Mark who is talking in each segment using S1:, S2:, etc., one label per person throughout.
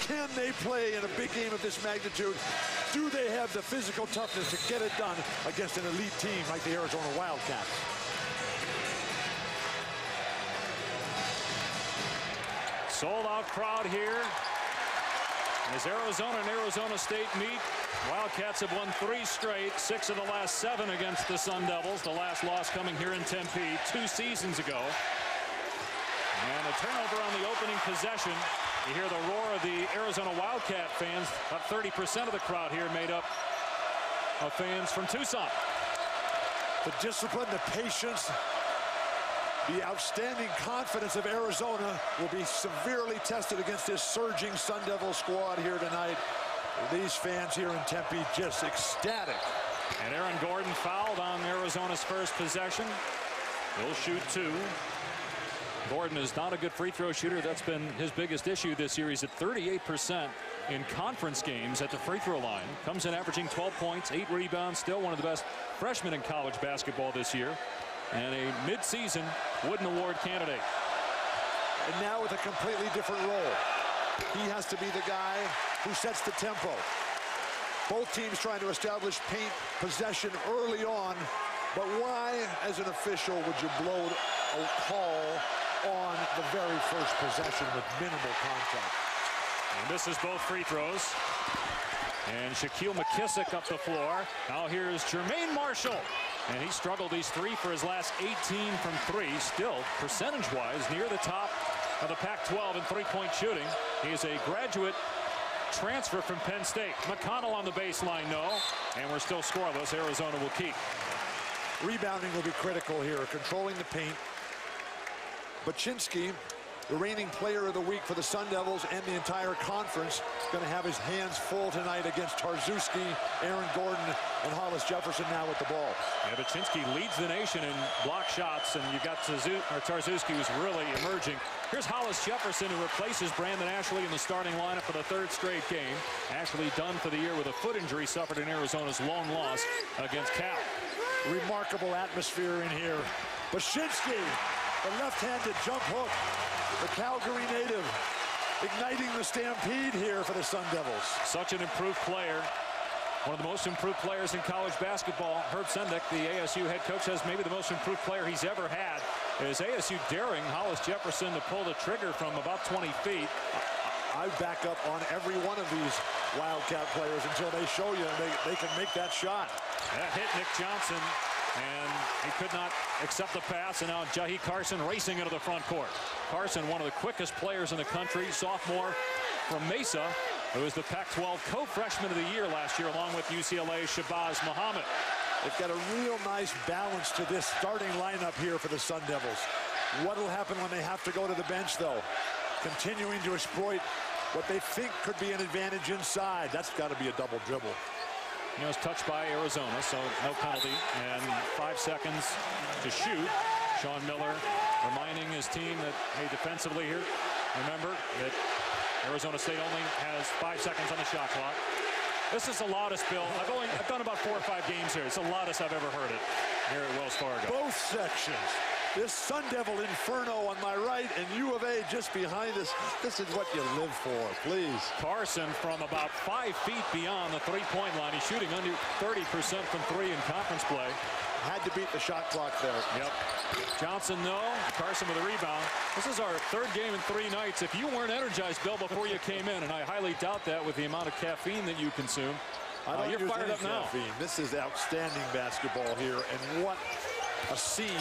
S1: Can they play in a big game of this magnitude? Do they have the physical toughness to get it done against an elite team like the Arizona Wildcats?
S2: Sold-out crowd here as Arizona and Arizona State meet. Wildcats have won 3 straight, 6 of the last 7 against the Sun Devils. The last loss coming here in Tempe 2 seasons ago. And a turnover on the opening possession. You hear the roar of the Arizona Wildcat fans. About 30% of the crowd here made up of fans from Tucson.
S1: The discipline, the patience, the outstanding confidence of Arizona will be severely tested against this surging Sun Devil squad here tonight. These fans here in Tempe just ecstatic.
S2: And Aaron Gordon fouled on Arizona's first possession. He'll shoot 2. Gordon is not a good free throw shooter. That's been his biggest issue this year. He's at 38% in conference games at the free throw line. Comes in averaging 12 points, 8 rebounds. Still one of the best freshmen in college basketball this year. And a mid-season Wooden Award candidate.
S1: And now with a completely different role. He has to be the guy who sets the tempo. Both teams trying to establish paint possession early on. But why, as an official, would you blow a call on the very first possession with minimal contact?
S2: And misses both free throws. And Shaquille McKissick up the floor. Now here's Jermaine Marshall. And he struggled. He's 3 for his last 18 from 3. Still, percentage-wise, near the top of the Pac-12 in three-point shooting. He is a graduate transfer from Penn State. McConnell on the baseline, no. And we're still scoreless. Arizona will keep.
S1: Rebounding will be critical here, controlling the paint. Baczynski, the reigning player of the week for the Sun Devils and the entire conference, going to have his hands full tonight against Tarczewski, Aaron Gordon, and Hollis Jefferson now with the ball.
S2: Yeah, Baczynski leads the nation in block shots, and you got Tarczewski who's really emerging. Here's Hollis Jefferson, who replaces Brandon Ashley in the starting lineup for the 3rd straight game. Ashley done for the year with a foot injury suffered in Arizona's lone loss against Cal.
S1: Remarkable atmosphere in here. Baczynski, the left-handed jump hook. The Calgary native igniting the stampede here for the Sun Devils.
S2: Such an improved player. One of the most improved players in college basketball. Herb Sendek, the ASU head coach, says maybe the most improved player he's ever had. Is ASU daring Hollis Jefferson to pull the trigger from about 20 feet.
S1: I back up on every one of these Wildcat players until they show you they can make that shot.
S2: That hit Nick Johnson, and he could not accept the pass, and now Jahi Carson racing into the front court. Carson, one of the quickest players in the country, sophomore from Mesa, who was the Pac-12 co-freshman of the year last year, along with UCLA's Shabazz Muhammad.
S1: They've got a real nice balance to this starting lineup here for the Sun Devils. What will happen when they have to go to the bench, though? Continuing to exploit what they think could be an advantage inside. That's got to be a double dribble.
S2: He was touched by Arizona, so no penalty, and 5 seconds to shoot. Sean Miller reminding his team that, hey, defensively here, remember that Arizona State only has 5 seconds on the shot clock. This is the loudest, Bill. I've done about 4 or 5 games here. It's the loudest I've ever heard it here at Wells Fargo.
S1: Both sections. This Sun Devil inferno on my right and U of A just behind us. This is what you live for, please.
S2: Carson from about 5 feet beyond the three-point line. He's shooting under 30% from 3 in conference play.
S1: Had to beat the shot clock there.
S2: Yep. Johnson, no. Carson with a rebound. This is our 3rd game in 3 nights. If you weren't energized, Bill, before you came in, and I highly doubt that with the amount of caffeine that you consume, you're fired up now.
S1: Caffeine. This is outstanding basketball here, and what a scene.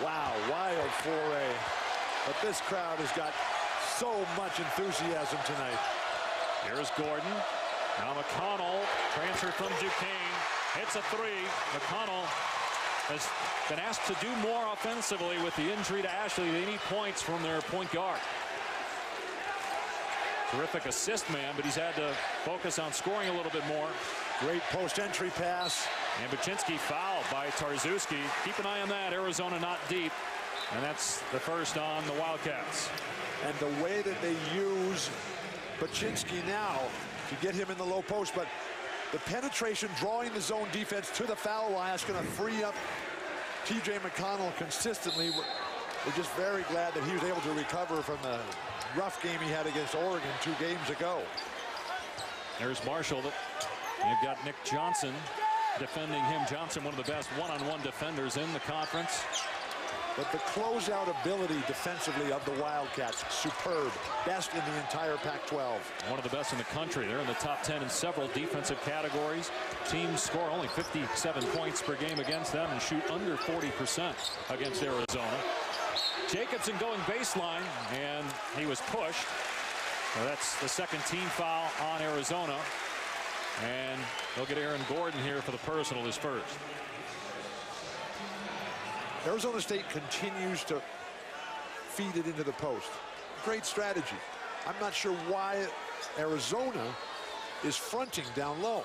S1: Wow, wild foray. But this crowd has got so much enthusiasm tonight.
S2: Here's Gordon. Now McConnell, transferred from Duquesne, hits a 3. McConnell has been asked to do more offensively with the injury to Ashley. They need points from their point guard. Terrific assist man, but he's had to focus on scoring a little bit more.
S1: Great post-entry pass.
S2: And Baczynski fouled by Tarczewski. Keep an eye on that. Arizona not deep. And that's the first on the Wildcats.
S1: And the way that they use Baczynski now to get him in the low post, but the penetration, drawing the zone defense to the foul line, is going to free up T.J. McConnell consistently We're just very glad that he was able to recover from the rough game he had against Oregon 2 games ago.
S2: There's Marshall. You've got Nick Johnson defending him. Johnson, one of the best one-on-one defenders in the conference.
S1: But the closeout ability defensively of the Wildcats, superb. Best in the entire Pac-12.
S2: One of the best in the country. They're in the top 10 in several defensive categories. Teams score only 57 points per game against them and shoot under 40% against Arizona. Jacobson going baseline, and he was pushed. So that's the second team foul on Arizona. And they'll get Aaron Gordon here for the personal, his first.
S1: Arizona State continues to feed it into the post. Great strategy. I'm not sure why Arizona is fronting down low.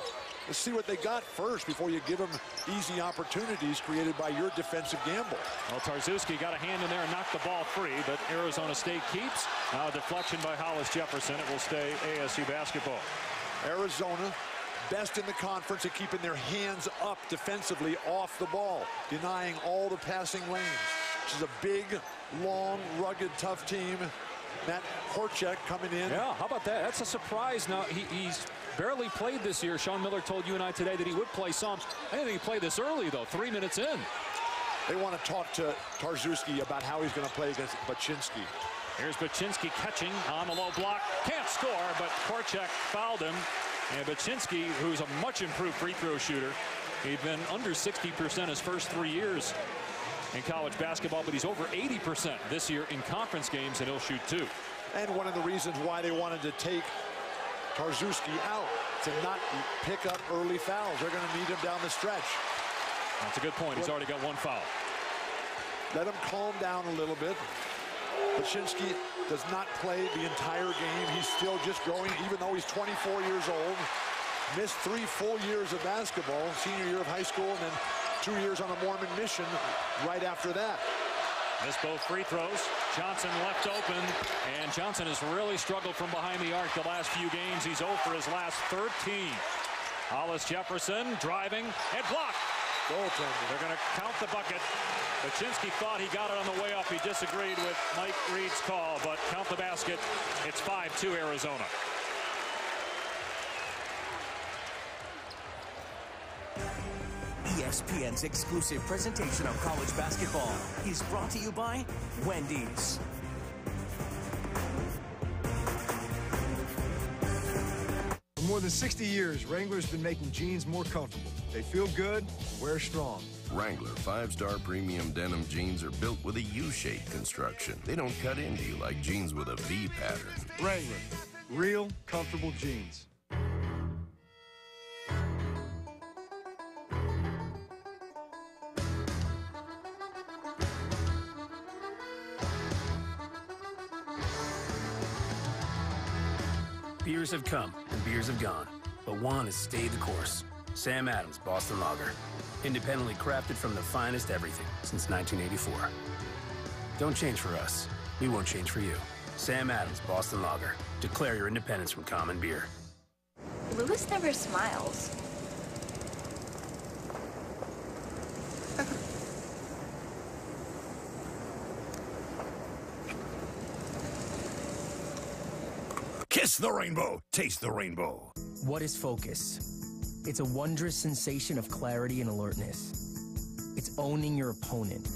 S1: Let's see what they got first before you give them easy opportunities created by your defensive gamble.
S2: Well, Tarczewski got a hand in there and knocked the ball free, but Arizona State keeps. Now a deflection by Hollis Jefferson. It will stay ASU basketball.
S1: Arizona, best in the conference at keeping their hands up defensively off the ball, denying all the passing lanes. This is a big, long, rugged, tough team. Matt Horchak coming in.
S2: Yeah, how about that? That's a surprise. Now, he's barely played this year. Sean Miller told you and I today that he would play some. I didn't think he played this early, though, 3 minutes in.
S1: They want to talk to Tarczewski about how he's going to play against Baczynski.
S2: Here's Baczynski catching on the low block. Can't score, but Horchak fouled him. And Baczynski, who's a much improved free throw shooter, he'd been under 60% his first 3 years in college basketball, but he's over 80% this year in conference games, and he'll shoot 2.
S1: And one of the reasons why they wanted to take Tarczewski out, to not pick up early fouls. They're going to need him down the stretch.
S2: That's a good point. He's already got 1 foul.
S1: Let him calm down a little bit. Baczynski does not play the entire game. He's still just growing, even though he's 24 years old. Missed 3 full years of basketball, senior year of high school, and then 2 years on a Mormon mission right after that.
S2: Missed both free throws. Johnson left open, and Johnson has really struggled from behind the arc the last few games. He's 0 for his last 13. Hollis Jefferson driving and blocked.
S1: Goaltender.
S2: They're going to count the bucket. Baczynski thought he got it on the way up. He disagreed with Mike Reed's call, but count the basket. It's 5-2 Arizona.
S3: ESPN's exclusive presentation of college basketball is brought to you by Wendy's.
S4: For more than 60 years, Wrangler's been making jeans more comfortable. They feel good, wear strong.
S5: Wrangler 5-star premium denim jeans are built with a U-shaped construction. They don't cut into you like jeans with a V pattern.
S4: Wrangler, real comfortable jeans.
S6: Beers have come and beers have gone, but one has stayed the course. Sam Adams Boston Lager. Independently crafted from the finest everything since 1984. Don't change for us. We won't change for you. Sam Adams Boston Lager. Declare your independence from common beer.
S7: Lewis never smiles.
S8: Kiss the rainbow, taste the rainbow.
S9: What is focus? It's a wondrous sensation of clarity and alertness. It's owning your opponent.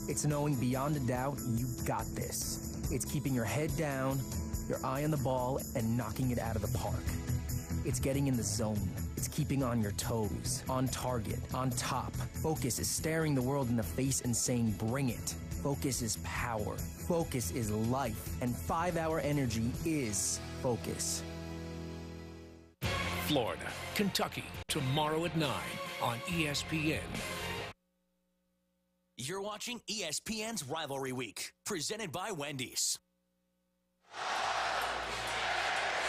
S9: It's knowing beyond a doubt you got this. It's keeping your head down, your eye on the ball, and knocking it out of the park. It's getting in the zone. It's keeping on your toes, on target, on top. Focus is staring the world in the face and saying, bring it. Focus is power. Focus is life. And 5-hour energy is focus.
S10: Florida, Kentucky, tomorrow at 9 on ESPN.
S3: You're watching ESPN's Rivalry Week, presented by Wendy's.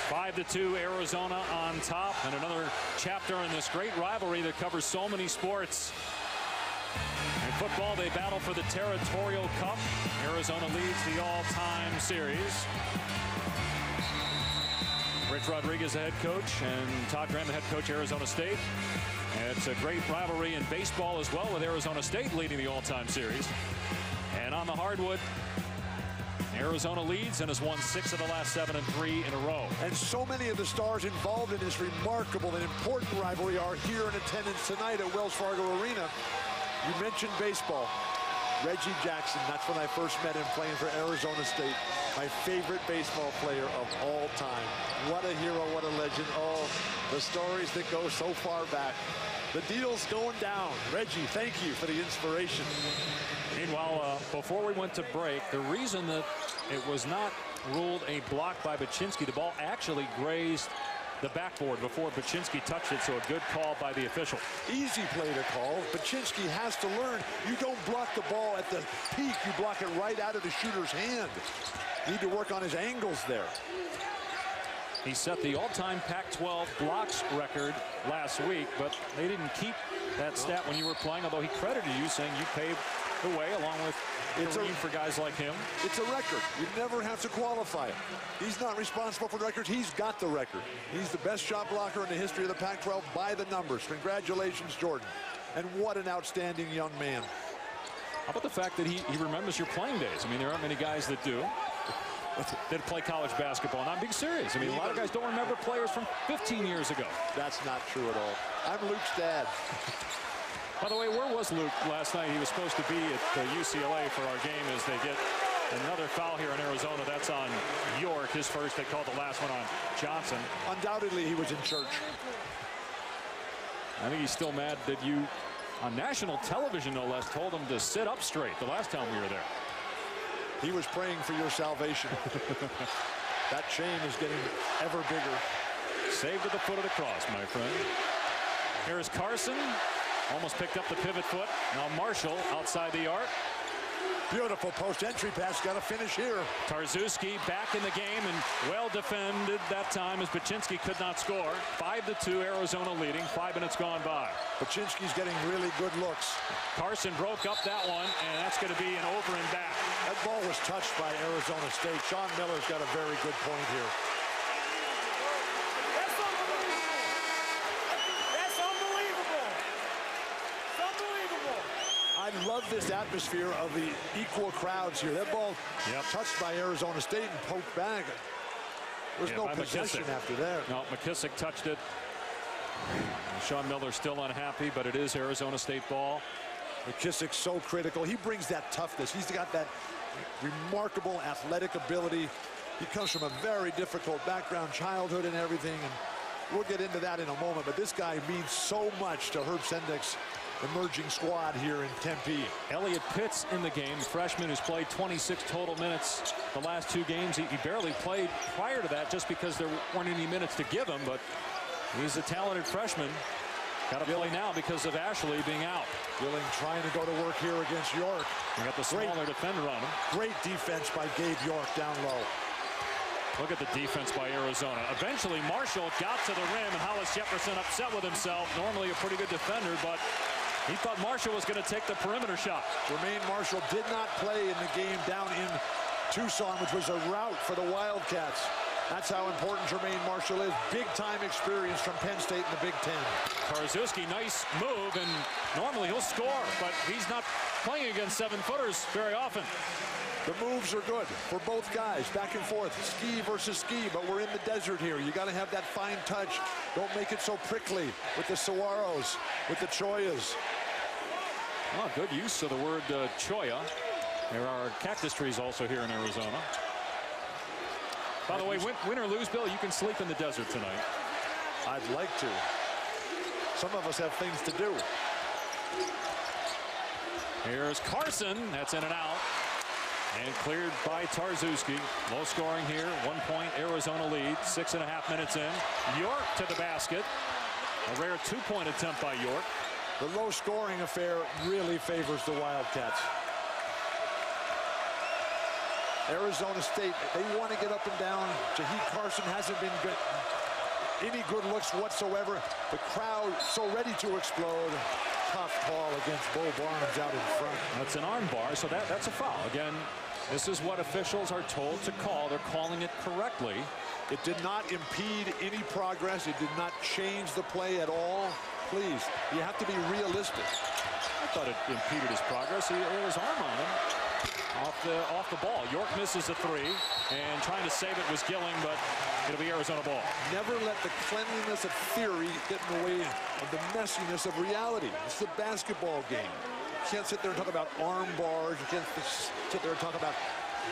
S2: 5-2 Arizona on top, and another chapter in this great rivalry that covers so many sports. In football, they battle for the Territorial Cup. Arizona leads the all-time series. Rich Rodriguez, the head coach, and Todd Graham, the head coach, Arizona State. And it's a great rivalry in baseball as well, with Arizona State leading the all-time series. And on the hardwood, Arizona leads and has won 6 of the last 7 and 3 in a row.
S1: And so many of the stars involved in this remarkable and important rivalry are here in attendance tonight at Wells Fargo Arena. You mentioned baseball. Reggie Jackson, that's when I first met him playing for Arizona State. My favorite baseball player of all time. What a hero, what a legend. Oh, the stories that go so far back. The deal's going down. Reggie, thank you for the inspiration.
S2: Meanwhile, before we went to break, the reason that it was not ruled a block by Baczynski, the ball actually grazed the backboard before Baczynski touched it, so a good call by the official.
S1: Easy play to call. Baczynski has to learn. You don't block the ball at the peak. You block it right out of the shooter's hand. Need to work on his angles there.
S2: He set the all-time Pac-12 blocks record last week, but they didn't keep that stat when you were playing, although he credited you, saying you paved the way along with Kareem for guys like him.
S1: It's a record. You never have to qualify it. He's not responsible for the record. He's got the record. He's the best shot blocker in the history of the Pac-12 by the numbers. Congratulations, Jordan. And what an outstanding young man.
S2: How about the fact that he remembers your playing days? I mean, there aren't many guys that do. That play college basketball. And I'm being serious. I mean, a lot of guys don't remember players from 15 years ago.
S1: That's not true at all. I'm Luke's dad.
S2: By the way, where was Luke last night? He was supposed to be at UCLA for our game as they get another foul here in Arizona. That's on York. His first. They called the last one on Johnson.
S1: Undoubtedly, he was in church.
S2: I think he's still mad that you, on national television no less, told him to sit up straight the last time we were there.
S1: He was praying for your salvation. That chain is getting ever bigger.
S2: Saved at the foot of the cross, my friend. Here's Carson. Almost picked up the pivot foot. Now Marshall outside the arc.
S1: Beautiful post entry pass. Got to finish here.
S2: Tarczewski back in the game and well defended that time as Baczynski could not score. 5-2 Arizona leading. 5 minutes gone by.
S1: Baczynski's getting really good looks.
S2: Carson broke up that one, and that's going to be an over and back.
S1: That ball was touched by Arizona State. Sean Miller's got a very good point here. I love this atmosphere of the equal crowds here. That ball touched by Arizona State and poked back. There's no possession after that.
S2: No, McKissick touched it. Sean Miller still unhappy, but it is Arizona State ball.
S1: McKissick's so critical. He brings that toughness. He's got that remarkable athletic ability. He comes from a very difficult background, childhood and everything. And we'll get into that in a moment. But this guy means so much to Herb Sendek's emerging squad here in Tempe.
S2: Elliot Pitts in the game, freshman who's played 26 total minutes the last 2 games. He barely played prior to that just because there weren't any minutes to give him, but he's a talented freshman. Got to play now because of Ashley being out.
S1: Gilling trying to go to work here against York.
S2: We got the smaller defender on him.
S1: Great defense by Gabe York down low.
S2: Look at the defense by Arizona. Eventually, Marshall got to the rim, and Hollis Jefferson upset with himself. Normally a pretty good defender, but he thought Marshall was going to take the perimeter shot.
S1: Jermaine Marshall did not play in the game down in Tucson, which was a rout for the Wildcats. That's how important Jermaine Marshall is. Big-time experience from Penn State in the Big Ten.
S2: Tarczewski, nice move, and normally he'll score, but he's not playing against 7-footers very often.
S1: The moves are good for both guys, back and forth, ski versus ski, but we're in the desert here. You got to have that fine touch. Don't make it so prickly with the Saguaros, with the Choyas.
S2: Oh, good use of the word Choya. There are cactus trees also here in Arizona. By the way, win or lose, Bill, you can sleep in the desert tonight.
S1: I'd like to. Some of us have things to do.
S2: Here's Carson. That's in and out. And cleared by Tarczewski. Low scoring here. 1 point Arizona lead. 6.5 minutes in. York to the basket. A rare 2-point attempt by York.
S1: The low scoring affair really favors the Wildcats. Arizona State, they want to get up and down. Jaheed Carson hasn't been good. Any good looks whatsoever. The crowd so ready to explode. Tough call against Bo Barnes out in front.
S2: That's an arm bar, so that's a foul. Again, this is what officials are told to call. They're calling it correctly.
S1: It did not impede any progress. It did not change the play at all. Please, you have to be realistic.
S2: I thought it impeded his progress. He had his arm on him. off the ball. York misses a three, and trying to save it was Gilling, but it'll be Arizona ball.
S1: Never let the cleanliness of theory get in the way of the messiness of reality. It's a basketball game. You can't sit there and talk about arm bars. You can't sit there and talk about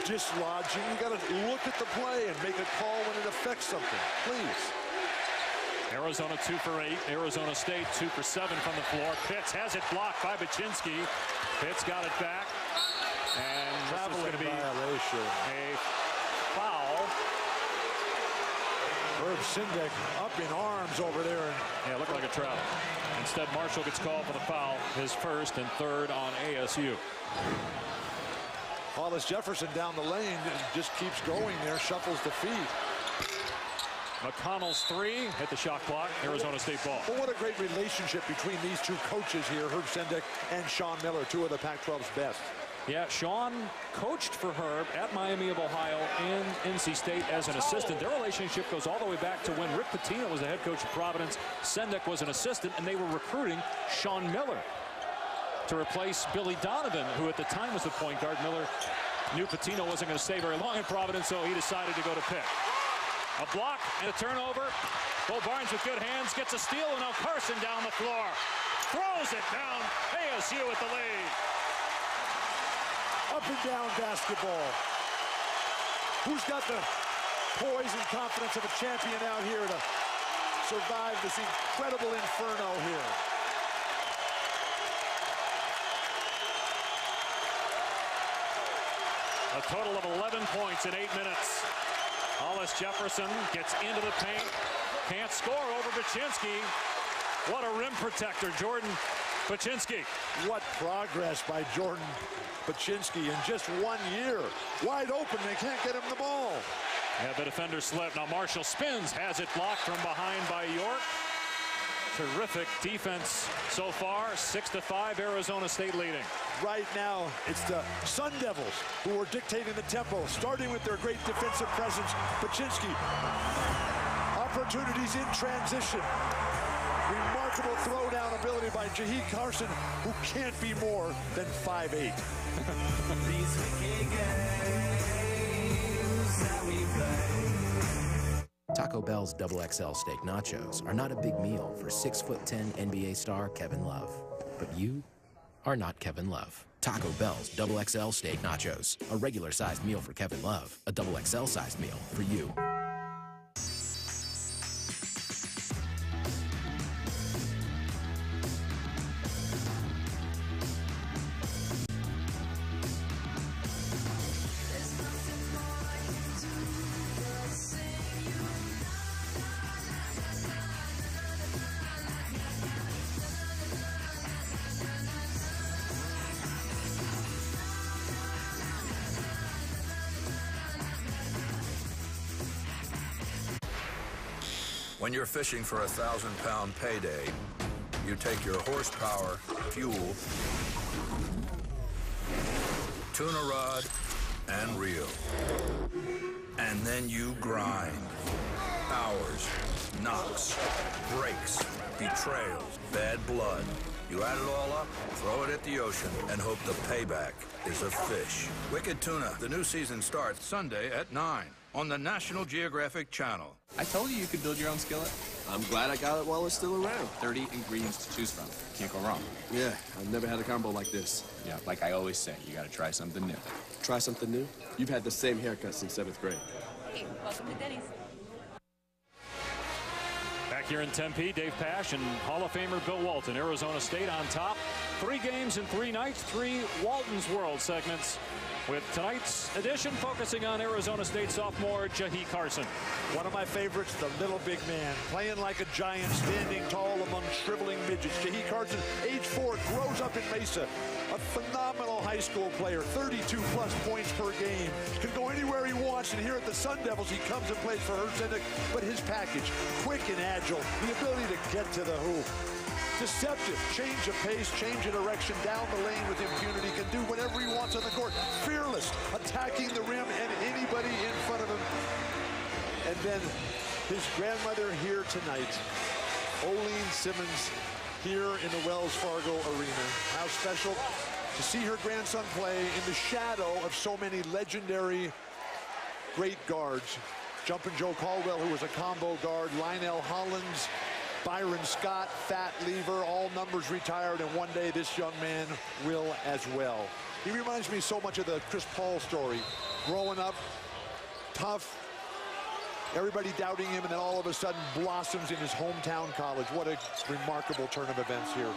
S1: dislodging. You got to look at the play and make a call when it affects something. Please.
S2: Arizona 2 for 8. Arizona State 2 for 7 from the floor. Pitts has it blocked by Baczynski. Pitts got it back. And this is going to be
S1: violation.
S2: A foul.
S1: Herb Sendek up in arms over there.
S2: Yeah, it looked like a travel. Instead, Marshall gets called for the foul, his first and third on ASU.
S1: Hollis Jefferson down the lane and just keeps going there, shuffles the feet.
S2: McConnell's three hit the shot clock. Arizona State ball.
S1: Well, what a great relationship between these two coaches here, Herb Sendek and Sean Miller, two of the Pac-12's best.
S2: Yeah, Sean coached for Herb at Miami of Ohio and NC State as an assistant. Their relationship goes all the way back to when Rick Pitino was the head coach of Providence. Sendek was an assistant, and they were recruiting Sean Miller to replace Billy Donovan, who at the time was the point guard. Miller knew Pitino wasn't going to stay very long in Providence, so he decided to go to Pitt. A block and a turnover. Bo Barnes with good hands gets a steal, and now Carson down the floor. Throws it down. ASU with the lead.
S1: Up and down basketball. Who's got the poise and confidence of a champion out here to survive this incredible inferno here?
S2: A total of 11 points in 8 minutes. Hollis Jefferson gets into the paint. Can't score over Baczynski. What a rim protector, Jordan Baczynski.
S1: What progress by Jordan Baczynski in just 1 year. Wide open, they can't get him the ball.
S2: Yeah, the defender slipped. Now Marshall spins, has it blocked from behind by York. Terrific defense so far. 6-5, Arizona State leading.
S1: Right now, it's the Sun Devils who are dictating the tempo, starting with their great defensive presence. Baczynski, opportunities in transition. Remarkable throwdown ability by Jahi Carson, who can't be more than 5'8".
S11: Taco Bell's XXL steak nachos are not a big meal for 6'10" NBA star Kevin Love. But you are not Kevin Love. Taco Bell's XXL steak nachos, a regular-sized meal for Kevin Love, a XXL-sized meal for you.
S12: When you're fishing for a 1,000-pound payday, you take your horsepower, fuel, tuna rod, and reel. And then you grind. Hours, knocks, breaks, betrayals, bad blood. You add it all up, throw it at the ocean, and hope the payback is a fish. Wicked Tuna, the new season starts Sunday at 9 on the National Geographic Channel.
S13: I told you could build your own skillet.
S14: I'm glad I got it while it's still around.
S13: 30 ingredients to choose from. Can't go wrong.
S14: Yeah, I've never had a combo like this.
S13: Yeah, like I always say, you gotta try something new.
S14: Try something new? You've had the same haircut since 7th grade.
S7: Hey, welcome to Denny's.
S2: Back here in Tempe, Dave Pasch and Hall of Famer Bill Walton. Arizona State on top. 3 games in 3 nights, 3 Walton's World segments. With tonight's edition focusing on Arizona State sophomore Jahi Carson.
S1: One of my favorites, the little big man, playing like a giant, standing tall among shriveling midgets. Jahi Carson, age 4, grows up in Mesa. A phenomenal high school player, 32-plus points per game. Can go anywhere he wants, and here at the Sun Devils, he comes and plays for Herb Sendek. But his package, quick and agile, the ability to get to the hoop. Deceptive, change of pace, change of direction, down the lane with impunity, can do whatever he wants on the court. Fearless, attacking the rim and anybody in front of him. And then his grandmother here tonight, Olene Simmons, here in the Wells Fargo Arena. How special? to see her grandson play in the shadow of so many legendary great guards. Jumpin' Joe Caldwell, who was a combo guard, Lionel Hollins, Byron Scott, Fat Lever, all numbers retired, and one day this young man will as well. He reminds me so much of the Chris Paul story. Growing up, tough, everybody doubting him, and then all of a sudden blossoms in his hometown college. What a remarkable turn of events here.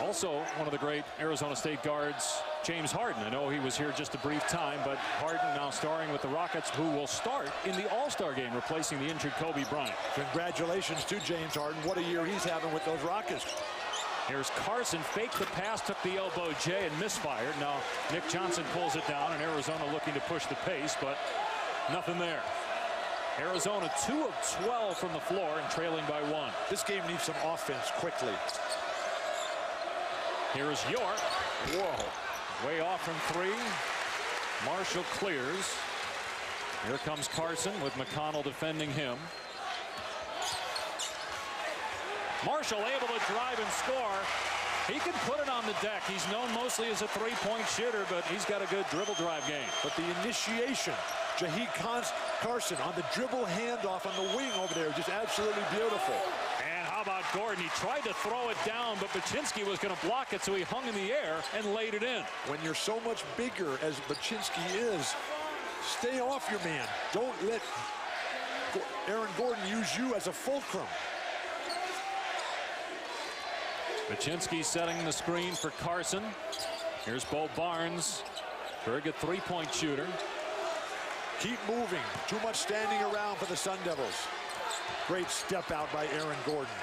S2: Also, one of the great Arizona State guards, James Harden. I know he was here just a brief time, but Harden now starring with the Rockets, who will start in the All-Star game, replacing the injured Kobe Bryant.
S1: Congratulations to James Harden. What a year he's having with those Rockets.
S2: Here's Carson, faked the pass, took the elbow J, and misfired. Now Nick Johnson pulls it down, and Arizona looking to push the pace, but nothing there. Arizona 2 of 12 from the floor and trailing by 1.
S1: This game needs some offense quickly.
S2: Here's York. Whoa. Way off from 3. Marshall clears. Here comes Carson with McConnell defending him. Marshall able to drive and score. He can put it on the deck. He's known mostly as a three-point shooter, but he's got a good dribble drive game.
S1: But the initiation, Jaheed Carson on the dribble handoff on the wing over there, just absolutely beautiful.
S2: And how about Gordon? He tried to throw it down, but Baczynski was going to block it, so he hung in the air and laid it in.
S1: When you're so much bigger as Baczynski is, stay off your man. Don't let Aaron Gordon use you as a fulcrum.
S2: Baczynski setting the screen for Carson. Here's Bo Barnes. Very good three-point shooter.
S1: Keep moving. Too much standing around for the Sun Devils. Great step out by Aaron Gordon.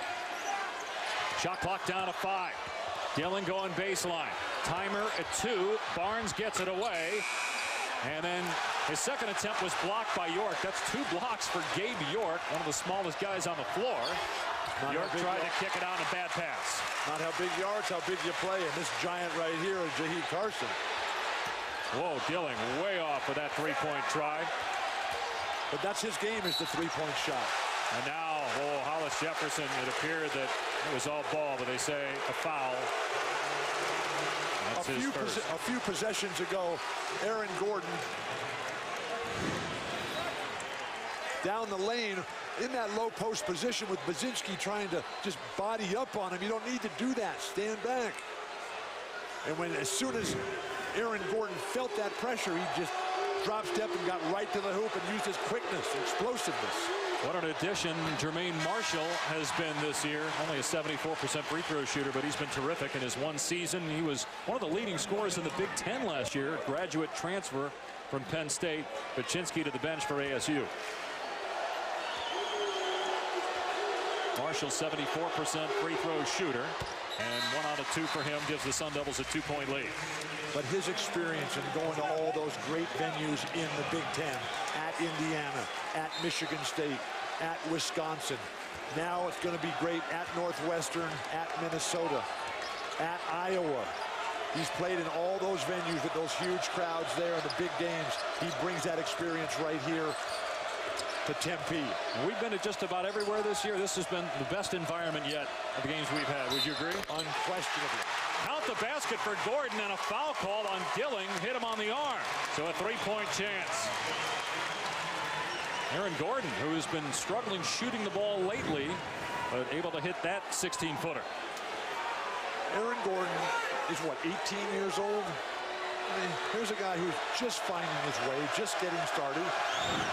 S2: Shot clock down to 5. Gillen going baseline. Timer at 2. Barnes gets it away. And then his second attempt was blocked by York. That's 2 blocks for Gabe York, one of the smallest guys on the floor. York tried to kick it out, a bad pass.
S1: Not how big you are, it's how big you play. And this giant right here is Jaheed Carson.
S2: Whoa, Gilling way off with that three-point try.
S1: But that's his game, is the three-point shot.
S2: And now, Hollis Jefferson, it appeared that it was all ball, but they say a foul. That's his first.
S1: A few possessions ago, Aaron Gordon down the lane in that low post position with Baczynski trying to just body up on him. You don't need to do that. Stand back. And as soon as Aaron Gordon felt that pressure, he just drop stepped and got right to the hoop and used his quickness, explosiveness.
S2: What an addition Jermaine Marshall has been this year. Only a 74% free throw shooter, but he's been terrific in his one season. He was one of the leading scorers in the Big Ten last year. Graduate transfer from Penn State. Baczynski to the bench for ASU. Marshall 74% free throw shooter, and 1 out of 2 for him gives the Sun Devils a 2-point lead.
S1: But his experience in going to all those great venues in the Big Ten, at Indiana, at Michigan State, at Wisconsin. Now it's going to be great at Northwestern, at Minnesota, at Iowa. He's played in all those venues with those huge crowds there in the big games. He brings that experience right here to Tempe.
S2: And we've been to just about everywhere this year. This has been the best environment yet of the games we've had. Would you agree?
S1: Unquestionably.
S2: Count the basket for Gordon, and a foul call on Gilling. Hit him on the arm. So a 3-point chance. Aaron Gordon, who has been struggling shooting the ball lately, but able to hit that 16-footer.
S1: Aaron Gordon is, what, 18 years old? I mean, here's a guy who's just finding his way, just getting started,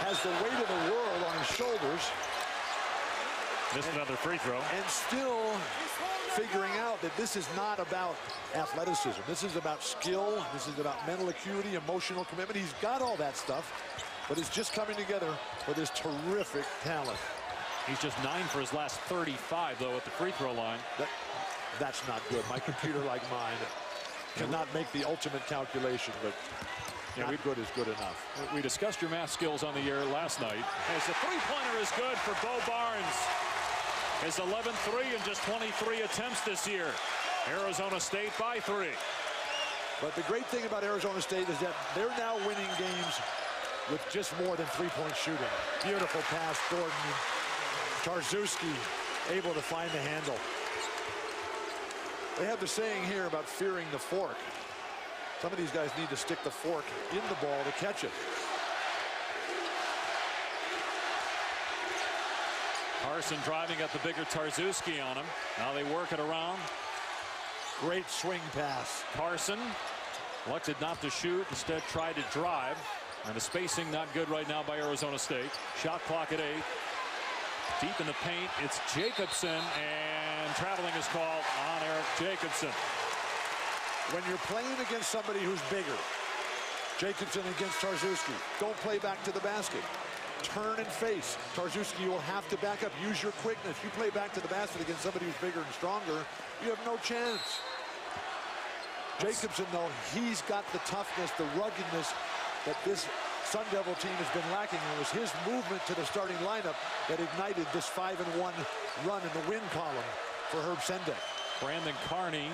S1: has the weight of the world on his shoulders.
S2: Missed another free throw.
S1: And still figuring out that this is not about athleticism. This is about skill. This is about mental acuity, emotional commitment. He's got all that stuff, but it's just coming together with his terrific talent.
S2: He's just 9 for his last 35, though, at the free throw line.
S1: That's not good. My computer, like mine, cannot make the ultimate calculation, but not good is good enough.
S2: We discussed your math skills on the air last night. As the three-pointer is good for Bo Barnes. His 11th three in just 23 attempts this year. Arizona State by 3.
S1: But the great thing about Arizona State is that they're now winning games with just more than three-point shooting. Beautiful pass, Gordon. Tarzewski able to find the handle. They have the saying here about fearing the fork. Some of these guys need to stick the fork in the ball to catch it.
S2: Carson driving at the bigger Tarczewski on him. Now they work it around.
S1: Great swing pass.
S2: Carson elected not to shoot, instead tried to drive. And the spacing not good right now by Arizona State. Shot clock at 8. Deep in the paint, it's Jacobson, and traveling is called on Eric Jacobson.
S1: When you're playing against somebody who's bigger, Jacobson against Tarczewski, don't play back to the basket. Turn and face. Tarczewski, you will have to back up. Use your quickness. You play back to the basket against somebody who's bigger and stronger, you have no chance. Jacobson, though, he's got the toughness, the ruggedness that this Sun Devil team has been lacking. It was his movement to the starting lineup that ignited this 5-1 run in the win column for Herb Sendek.
S2: Brandon Carney,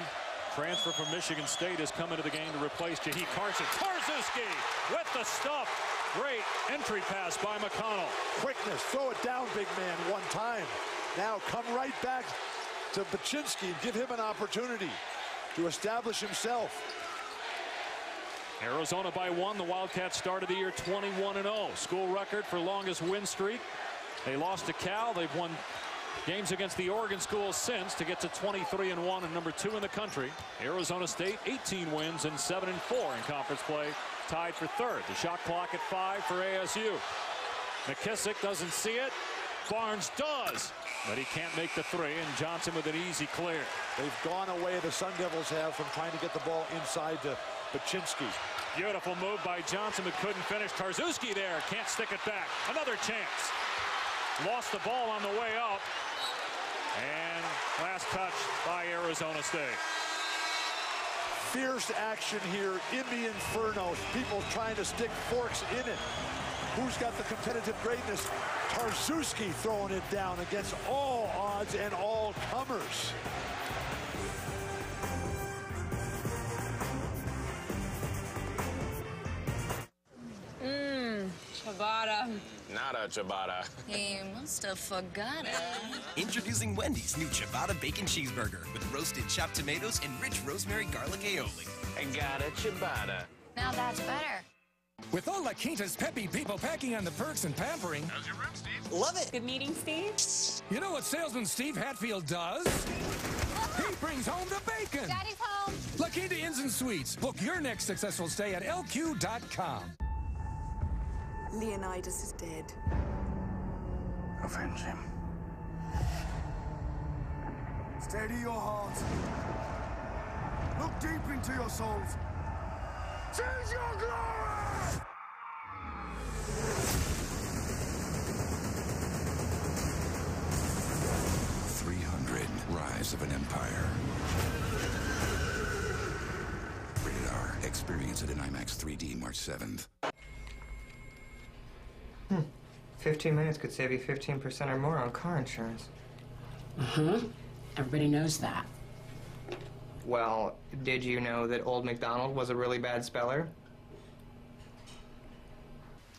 S2: transfer from Michigan State, has come into the game to replace Jahi Carson. Tarczewski with the stuff. Great entry pass by McConnell.
S1: Quickness, throw it down, big man, one time. Now come right back to Baczynski and give him an opportunity to establish himself.
S2: Arizona by 1. The Wildcats started the year 21-0. School record for longest win streak. They lost to Cal. They've won games against the Oregon schools since to get to 23-1 and number 2 in the country. Arizona State 18 wins and 7-4 in conference play, tied for 3rd. The shot clock at 5 for ASU. McKissick doesn't see it. Barnes does, but he can't make the 3, and Johnson with an easy clear.
S1: They've gone away, the Sun Devils have, from trying to get the ball inside to Baczynski.
S2: Beautiful move by Johnson, but couldn't finish. Tarczewski there, can't stick it back. Another chance. Lost the ball on the way up. And last touch by Arizona State.
S1: Fierce action here in the Inferno. People trying to stick forks in it. Who's got the competitive greatness? Tarczewski throwing it down against all odds and all comers.
S7: Ciabatta.
S15: Not a ciabatta.
S7: He must have forgot it.
S3: Introducing Wendy's new Ciabatta Bacon Cheeseburger with roasted chopped tomatoes and rich rosemary garlic aioli.
S15: I got a ciabatta.
S7: Now that's better.
S10: With all La Quinta's peppy people packing on the perks and pampering.
S15: How's your room, Steve?
S3: Love it.
S7: Good meeting, Steve.
S10: You know what salesman Steve Hatfield does? He brings home the bacon.
S7: Daddy's home.
S10: La Quinta Inns and Suites. Book your next successful stay at LQ.com.
S16: Leonidas is dead.
S8: Avenge him.
S4: Steady your hearts. Look deep into your souls. Choose your glory!
S8: 300, Rise of an Empire. Rated R. Experience it in IMAX 3D March 7th.
S17: 15 minutes could save you 15% or more on car insurance.
S18: Everybody knows that.
S17: Well, did you know that Old MacDonald was a really bad speller?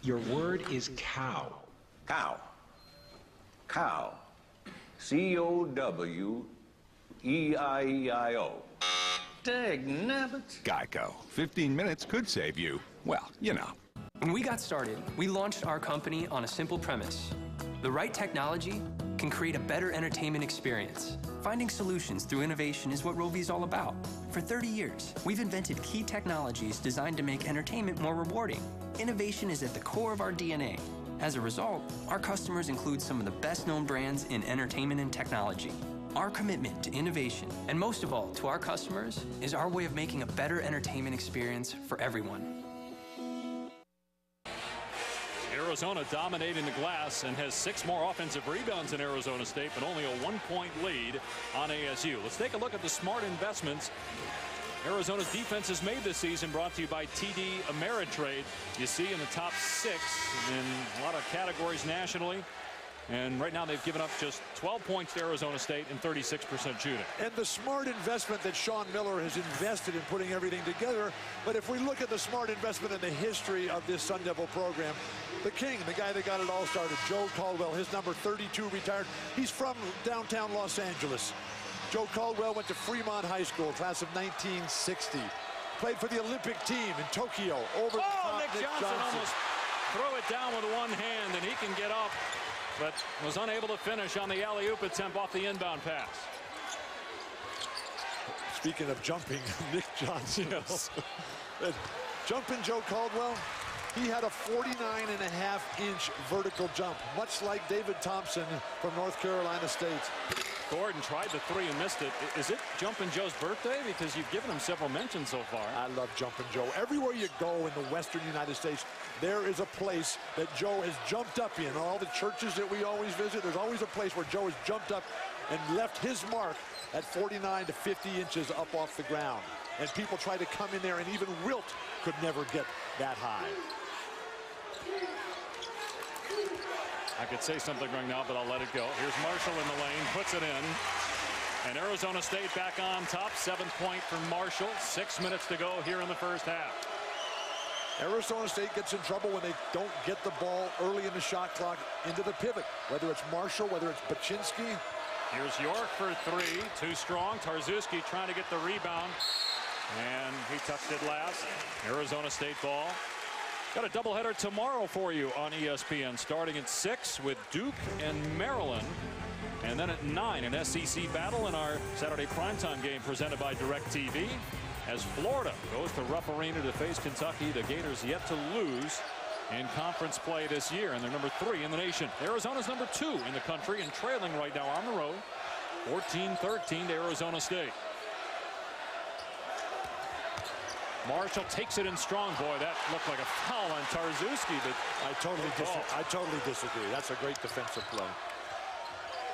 S19: Your word is cow.
S20: Cow. Cow. C-O-W-E-I-E-I-O.
S17: Dag nabbit.
S8: Geico. 15 minutes could save you, well, you know.
S21: When we got started, we launched our company on a simple premise. The right technology can create a better entertainment experience. Finding solutions through innovation is what Rovi's all about. For 30 years, we've invented key technologies designed to make entertainment more rewarding. Innovation is at the core of our DNA. As a result, our customers include some of the best-known brands in entertainment and technology. Our commitment to innovation, and most of all to our customers, is our way of making a better entertainment experience for everyone.
S2: Arizona dominating the glass and has 6 more offensive rebounds in Arizona State, but only a 1-point lead on ASU. Let's take a look at the smart investments Arizona's defense has made this season, brought to you by TD Ameritrade. You see in the top 6 in a lot of categories nationally. And right now they've given up just 12 points to Arizona State and 36% shooting.
S1: And the smart investment that Sean Miller has invested in putting everything together. But if we look at the smart investment in the history of this Sun Devil program, the king, the guy that got it all started, Joe Caldwell, his number 32 retired. He's from downtown Los Angeles. Joe Caldwell went to Fremont High School, class of 1960. Played for the Olympic team in Tokyo. Over the top,
S2: Nick Johnson almost threw it down with one hand, and he can get up, but was unable to finish on the alley-oop attempt off the inbound pass.
S1: Speaking of jumping, Nick Johnson. Jumping Joe Caldwell, he had a 49.5-inch vertical jump, much like David Thompson from North Carolina State.
S2: Gordon tried the three and missed it. Is it Jumpin' Joe's birthday? Because you've given him several mentions so far.
S1: I love Jumpin' Joe. Everywhere you go in the western United States, there is a place that Joe has jumped up in. All the churches that we always visit, there's always a place where Joe has jumped up and left his mark at 49 to 50 inches up off the ground. And people try to come in there, and even Wilt could never get that high.
S2: I could say something right now, but I'll let it go. Here's Marshall in the lane, puts it in. And Arizona State back on top. 7-point for Marshall. 6 minutes to go here in the first half.
S1: Arizona State gets in trouble when they don't get the ball early in the shot clock into the pivot. Whether it's Marshall, whether it's Baczynski.
S2: Here's York for three. Too strong. Tarzewski trying to get the rebound. And he touched it last. Arizona State ball. Got a doubleheader tomorrow for you on ESPN, starting at 6 with Duke and Maryland. And then at 9, an SEC battle in our Saturday primetime game presented by DirecTV. As Florida goes to Rupp Arena to face Kentucky, the Gators yet to lose in conference play this year, and they're number 3 in the nation. Arizona's number 2 in the country and trailing right now on the road, 14-13 to Arizona State. Marshall takes it in strong. Boy, that looked like a foul on Tarzewski. But
S1: I totally disagree. That's a great defensive play.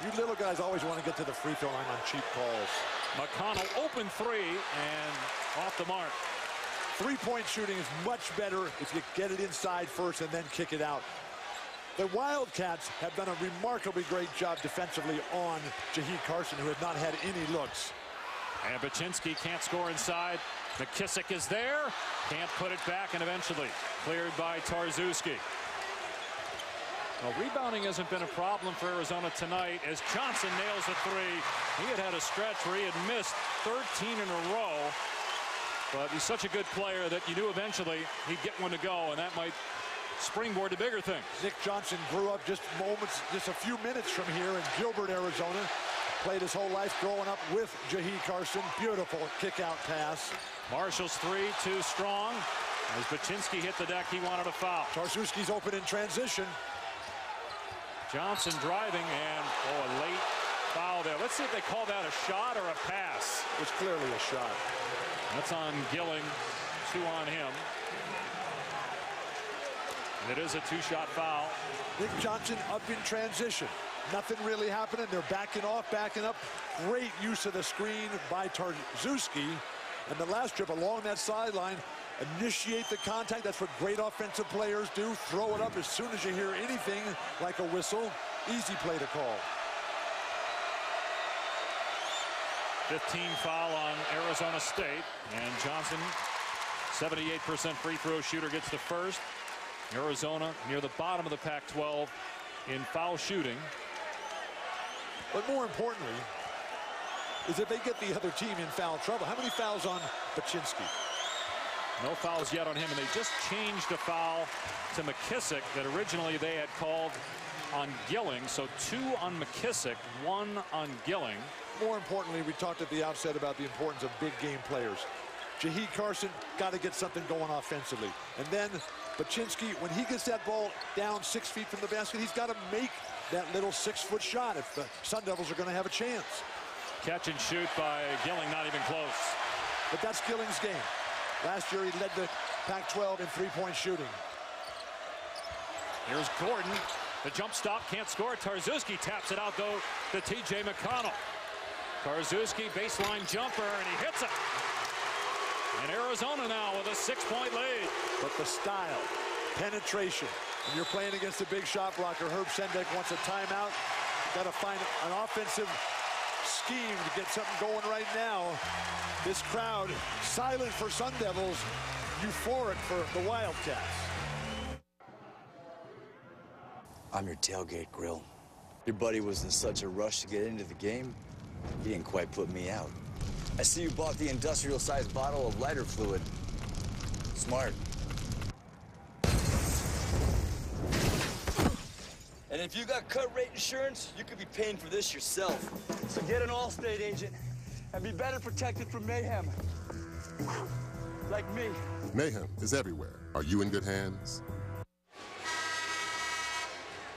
S1: You little guys always want to get to the free throw line on cheap calls.
S2: McConnell open three and off the mark.
S1: Three-point shooting is much better if you get it inside first and then kick it out. The Wildcats have done a remarkably great job defensively on Jaheed Carson, who had not had any looks.
S2: And Baczynski can't score inside. McKissick is there. Can't put it back, and eventually cleared by Tarzewski. Well, rebounding hasn't been a problem for Arizona tonight as Johnson nails a three. He had a stretch where he had missed 13 in a row. But he's such a good player that you knew eventually he'd get one to go, and that might springboard to bigger things.
S1: Nick Johnson grew up just a few minutes from here in Gilbert, Arizona. Played his whole life growing up with Jaheed Carson. Beautiful kick-out pass.
S2: Marshall's three, too strong. As Baczynski hit the deck, he wanted a foul.
S1: Tarzewski's open in transition.
S2: Johnson driving, and a late foul there. Let's see if they call that a shot or a pass.
S1: It's clearly a shot.
S2: That's on Gilling, 2 on him. And it is a 2-shot foul.
S1: Nick Johnson up in transition. Nothing really happening. They're backing off, backing up. Great use of the screen by Tarzewski. And the last trip along that sideline, initiate the contact. That's what great offensive players do. Throw it up as soon as you hear anything like a whistle. Easy play to call.
S2: 15 foul on Arizona State. And Johnson, 78% free throw shooter, gets the first. Arizona near the bottom of the Pac-12 in foul shooting.
S1: But more importantly, is if they get the other team in foul trouble. How many fouls on Baczynski?
S2: No fouls yet on him, and they just changed a foul to McKissick that originally they had called on Gilling. So 2 on McKissick, 1 on Gilling.
S1: More importantly, we talked at the outset about the importance of big game players. Jaheed Carson got to get something going offensively. And then Baczynski, when he gets that ball down 6 feet from the basket, he's got to make that little 6-foot shot if the Sun Devils are going to have a chance.
S2: Catch and shoot by Gilling, not even close.
S1: But that's Gilling's game. Last year he led the Pac-12 in three-point shooting.
S2: Here's Gordon. The jump stop, can't score. Tarzewski taps it out, though, to T.J. McConnell. Tarzewski, baseline jumper, and he hits it. And Arizona now with a 6-point lead.
S1: But the style, penetration, when you're playing against a big shot blocker, Herb Sendek wants a timeout. Got to find an offensive scheme to get something going right now. This crowd, silent for Sun Devils, euphoric for the Wildcats.
S16: I'm your tailgate grill. Your buddy was in such a rush to get into the game, he didn't quite put me out. I see you bought the industrial-sized bottle of lighter fluid. Smart. And if you got cut rate insurance, you could be paying for this yourself. So get an Allstate agent and be better protected from mayhem. Like me.
S18: Mayhem is everywhere. Are you in good hands?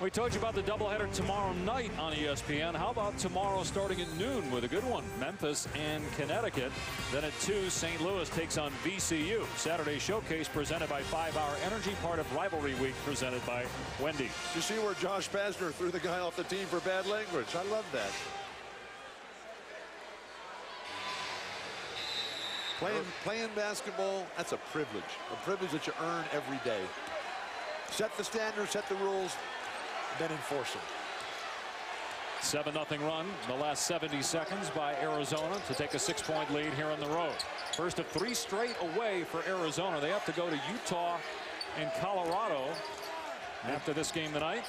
S2: We told you about the doubleheader tomorrow night on ESPN. How about tomorrow starting at noon with a good one? Memphis and Connecticut. Then at 2, St. Louis takes on VCU. Saturday showcase presented by 5 Hour Energy, part of Rivalry Week presented by Wendy's.
S1: You see where Josh Pazner threw the guy off the team for bad language. I love that. Playing basketball, that's a privilege that you earn every day. Set the standards, set the rules, then enforce them.
S2: 7-0 run in the last 70 seconds by Arizona to take a 6-point lead here on the road. First of 3 straight away for Arizona. They have to go to Utah and Colorado after this game tonight.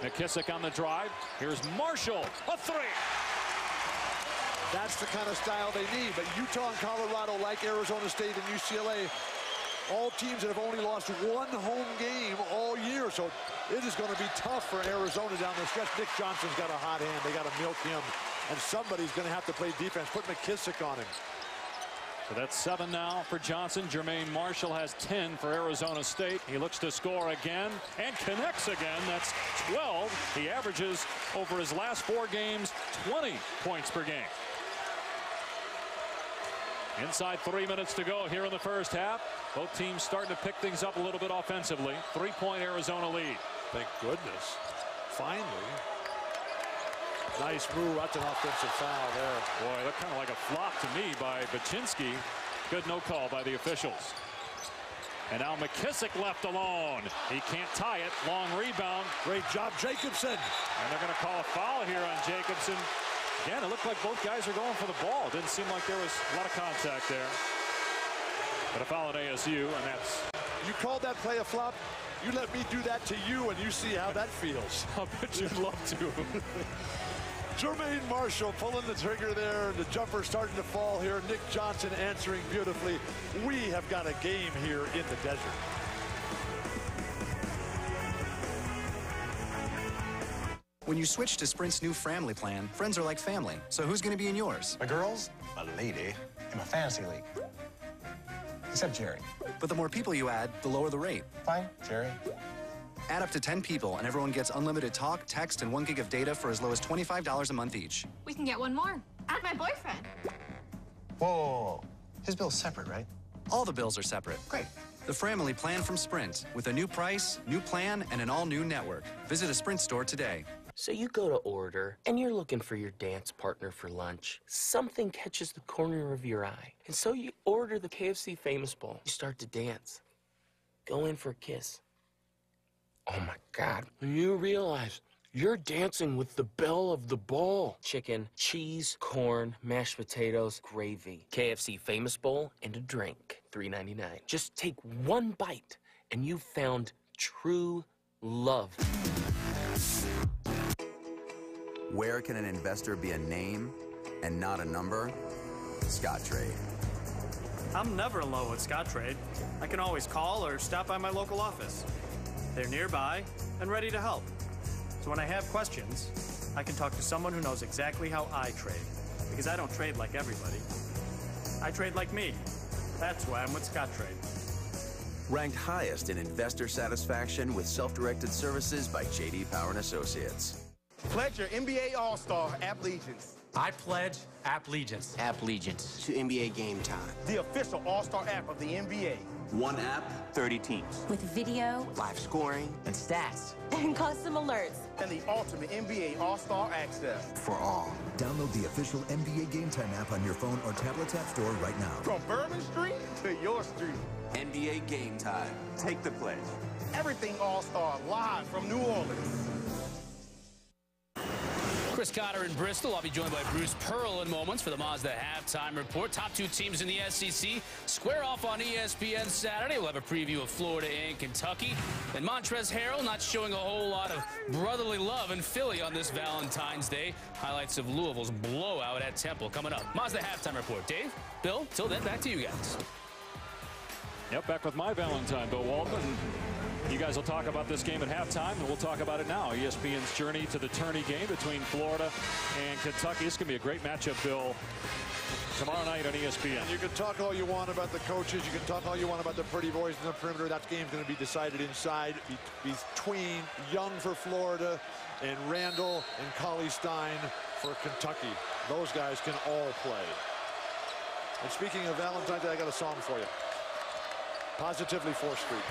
S2: McKissick on the drive. Here's Marshall, a 3.
S1: That's the kind of style they need. But Utah and Colorado, like Arizona State and UCLA, all teams that have only lost 1 home game all year. So it is going to be tough for Arizona down the stretch. Nick Johnson's got a hot hand. They got to milk him. And somebody's going to have to play defense. Put McKissick on him.
S2: So that's 7 now for Johnson. Jermaine Marshall has 10 for Arizona State. He looks to score again and connects again. That's 12. He averages over his last 4 games 20 points per game. Inside 3 minutes to go here in the first half. Both teams starting to pick things up a little bit offensively. 3-point Arizona lead.
S1: Thank goodness. Finally. Nice move. That's an offensive foul there.
S2: Boy, looked kind of like a flop to me by Baczynski. Good no call by the officials. And now McKissick left alone. He can't tie it. Long rebound.
S1: Great job, Jacobson.
S2: And they're going to call a foul here on Jacobson. Again, it looked like both guys are going for the ball. Didn't seem like there was a lot of contact there. But a foul at ASU, and that's...
S1: You called that play a flop. You let me do that to you, and you see how that feels.
S2: I bet you'd love to.
S1: Jermaine Marshall pulling the trigger there, and the jumper starting to fall here. Nick Johnson answering beautifully. We have got a game here in the desert.
S22: When you switch to Sprint's new family plan, friends are like family. So who's going to be in yours?
S23: My girl's a lady in my fantasy league. Except Jerry.
S22: But the more people you add, the lower the rate.
S23: Fine, Jerry.
S22: Add up to 10 people, and everyone gets unlimited talk, text, and 1 gig of data for as low as $25 a month each.
S24: We can get one more. Add my boyfriend.
S23: Whoa, whoa, whoa. His bill's separate, right?
S22: All the bills are separate.
S23: Great.
S22: The family plan from Sprint, with a new price, new plan, and an all-new network. Visit a Sprint store today.
S25: So you go to order, and you're looking for your dance partner for lunch. Something catches the corner of your eye, and so you order the KFC Famous Bowl. You start to dance. Go in for a kiss. Oh, my God. When you realize you're dancing with the belle of the bowl. Chicken, cheese, corn, mashed potatoes, gravy. KFC Famous Bowl and a drink. $3.99. Just take 1 bite, and you've found true love.
S26: Where can an investor be a name and not a number? Scottrade.
S27: I'm never in love with Scottrade. I can always call or stop by my local office. They're nearby and ready to help. So when I have questions, I can talk to someone who knows exactly how I trade. Because I don't trade like everybody. I trade like me. That's why I'm with Scottrade.
S26: Ranked highest in investor satisfaction with self-directed services by J.D. Power & Associates.
S28: Pledge your NBA All-Star Allegiance.
S29: I pledge Allegiance.
S30: Allegiance to NBA Game Time.
S28: The official All-Star app of the NBA.
S30: One app, 30 teams.
S31: With video,
S30: live scoring, and stats.
S31: and custom alerts.
S28: And the ultimate NBA All-Star access.
S30: For all.
S32: Download the official NBA Game Time app on your phone or tablet app store right now.
S28: From Bourbon Street to your street.
S30: NBA Game Time. Take the pledge.
S28: Everything All-Star live from New Orleans.
S3: Chris Cotter in Bristol. I'll be joined by Bruce Pearl in moments for the Mazda halftime report. Top 2 teams in the SEC square off on ESPN Saturday. We'll have a preview of Florida and Kentucky. And Montrezl Harrell not showing a whole lot of brotherly love in Philly on this Valentine's Day. Highlights of Louisville's blowout at Temple coming up. Mazda halftime report. Dave, Bill, till then, back to you guys.
S2: Yep, back with my Valentine, Bill Waldman. You guys will talk about this game at halftime, and we'll talk about it now. ESPN's journey to the tourney game between Florida and Kentucky. This is going to be a great matchup, Bill, tomorrow night on ESPN.
S1: You can talk all you want about the coaches. You can talk all you want about the pretty boys in the perimeter. That game's going to be decided inside between Young for Florida and Randall and Cauley-Stein for Kentucky. Those guys can all play. And speaking of Valentine's Day, I got a song for you. Positively 4th Street.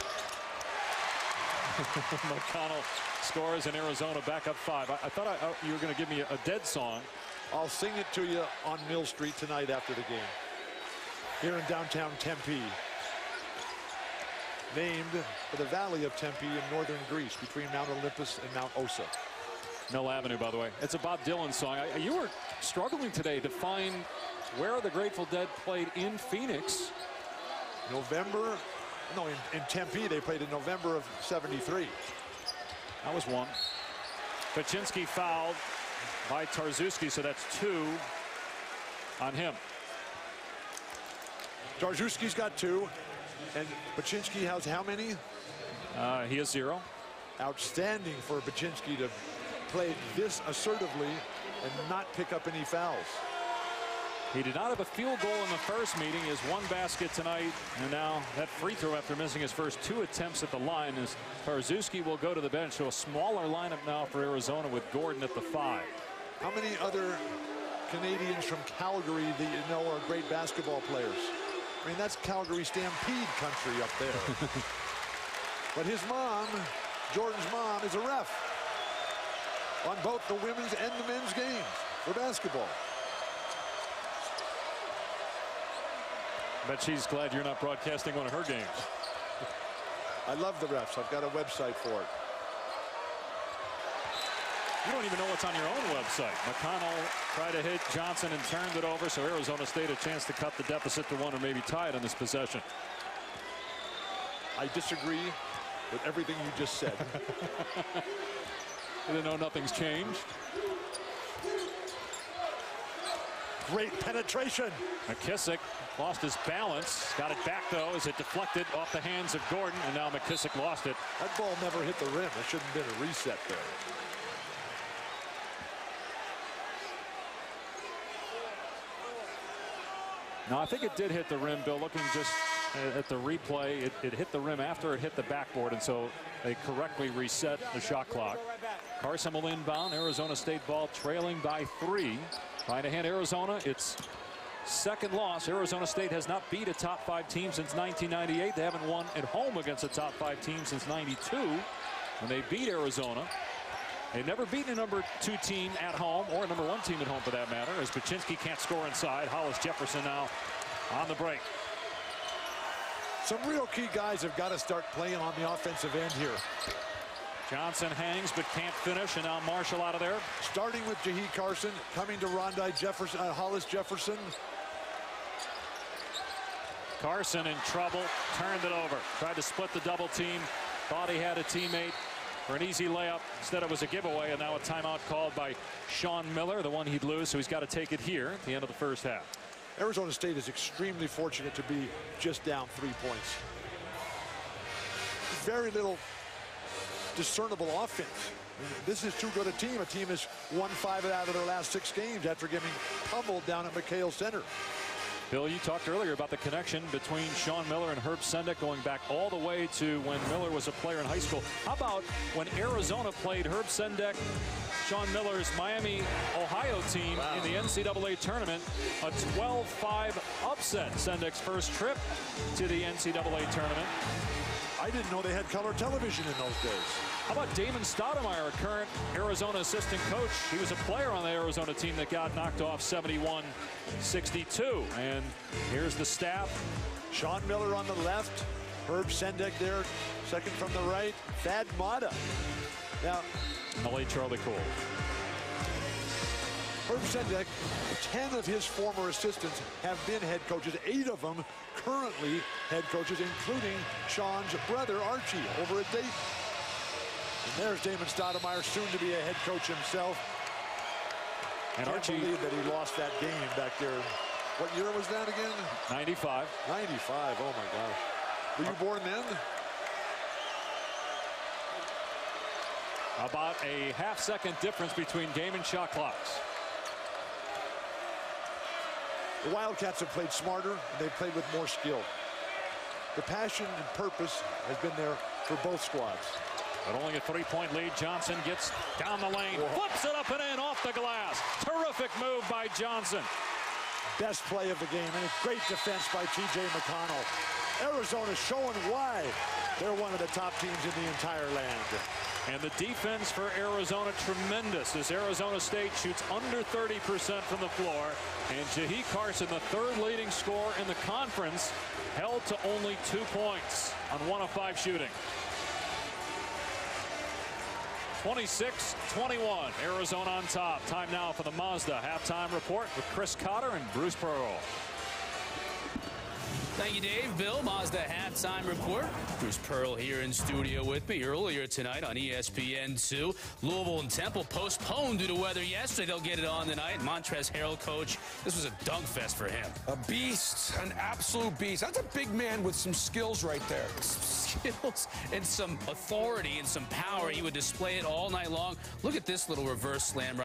S2: McConnell scores in Arizona back up 5. I thought you were going to give me a dead song.
S1: I'll sing it to you on Mill Street tonight after the game. Here in downtown Tempe. Named for the valley of Tempe in northern Greece between Mount Olympus and Mount Ossa.
S2: Mill Avenue, by the way. It's a Bob Dylan song. You were struggling today to find where the Grateful Dead played in Phoenix.
S1: November. No, in Tempe, they played in November of '73.
S2: That was one. Paczynski fouled by Tarczewski, so that's 2 on him.
S1: Tarczewski's got 2, and Paczynski has how many?
S2: He has 0.
S1: Outstanding for Paczynski to play this assertively and not pick up any fouls.
S2: He did not have a field goal in the first meeting. He has 1 basket tonight, and now that free throw after missing his first 2 attempts at the line as Tarczewski will go to the bench. So a smaller lineup now for Arizona with Gordon at the 5.
S1: How many other Canadians from Calgary that you know are great basketball players? I mean, that's Calgary Stampede country up there. But his mom, Jordan's mom, is a ref on both the women's and the men's games for basketball.
S2: Bet she's glad you're not broadcasting one of her games.
S1: I love the refs. I've got a website for it.
S2: You don't even know what's on your own website. McConnell tried to hit Johnson and turned it over, so Arizona State a chance to cut the deficit to 1 or maybe tie it on this possession.
S1: I disagree with everything you just said.
S2: You didn't know nothing's changed.
S1: Great penetration.
S2: McKissick lost his balance. Got it back, though, as it deflected off the hands of Gordon, and now McKissick lost it.
S1: That ball never hit the rim. There shouldn't have been a reset there.
S2: No, I think it did hit the rim, Bill. Looking just at the replay, it hit the rim after it hit the backboard, and so they correctly reset the shot clock. Carson will inbound. Arizona State ball trailing by 3. Trying to hand Arizona its 2nd loss. Arizona State has not beat a top 5 team since 1998. They haven't won at home against a top 5 team since '92 when they beat Arizona. They've never beaten a number 2 team at home, or a number 1 team at home for that matter, as Paczynski can't score inside. Hollis Jefferson now on the break.
S1: Some real key guys have got to start playing on the offensive end here.
S2: Johnson hangs but can't finish, and now Marshall out of there.
S1: Starting with Jahi Carson, coming to Hollis Jefferson.
S2: Carson in trouble, turned it over. Tried to split the double team. Thought he had a teammate for an easy layup. Instead it was a giveaway, and now a timeout called by Sean Miller, the one he'd lose, so he's got to take it here at the end of the first half.
S1: Arizona State is extremely fortunate to be just down 3 points. Very little discernible offense. This is too good a team. A team has won 5 out of their last 6 games after getting pummeled down at McHale Center.
S2: Bill, you talked earlier about the connection between Sean Miller and Herb Sendek going back all the way to when Miller was a player in high school. How about when Arizona played Herb Sendek, Sean Miller's Miami, Ohio team in the NCAA tournament, a 12-5 upset. Sendek's first trip to the NCAA tournament.
S1: I didn't know they had color television in those days.
S2: How about Damon Stoudemire, a current Arizona assistant coach? He was a player on the Arizona team that got knocked off 71-62. And here's the staff.
S1: Sean Miller on the left. Herb Sendek there, second from the right. Thad Matta. Now,
S2: the late Charlie Cole.
S1: Herb Sendek, 10 of his former assistants have been head coaches, 8 of them currently head coaches, including Sean's brother, Archie, over at Dayton. And there's Damon Stoudemire, soon to be a head coach himself. And Archie, can't believe that he lost that game back there. What year was that again?
S2: 95.
S1: 95, oh my gosh. Were you born then?
S2: About a half-second difference between game and shot clocks.
S1: The Wildcats have played smarter, and they've played with more skill. The passion and purpose has been there for both squads.
S2: But only a 3-point lead. Johnson gets down the lane, flips it up and in off the glass. Terrific move by Johnson.
S1: Best play of the game, and a great defense by T.J. McConnell. Arizona showing why they're one of the top teams in the entire land.
S2: And the defense for Arizona tremendous as Arizona State shoots under 30% from the floor. And Jahi Carson, the third leading scorer in the conference, held to only 2 points on 1 of 5 shooting. 26-21, Arizona on top. Time now for the Mazda halftime report with Chris Cotter and Bruce Pearl.
S3: Thank you, Dave. Bill, Mazda halftime report. Bruce Pearl here in studio with me. Earlier tonight on ESPN2, Louisville and Temple postponed due to weather yesterday. They'll get it on tonight. Montrezl Harrell, coach, this was a dunk fest for him.
S4: A beast, an absolute beast. That's a big man with some skills right there.
S3: Skills and some authority and some power. He would display it all night long. Look at this little reverse slam.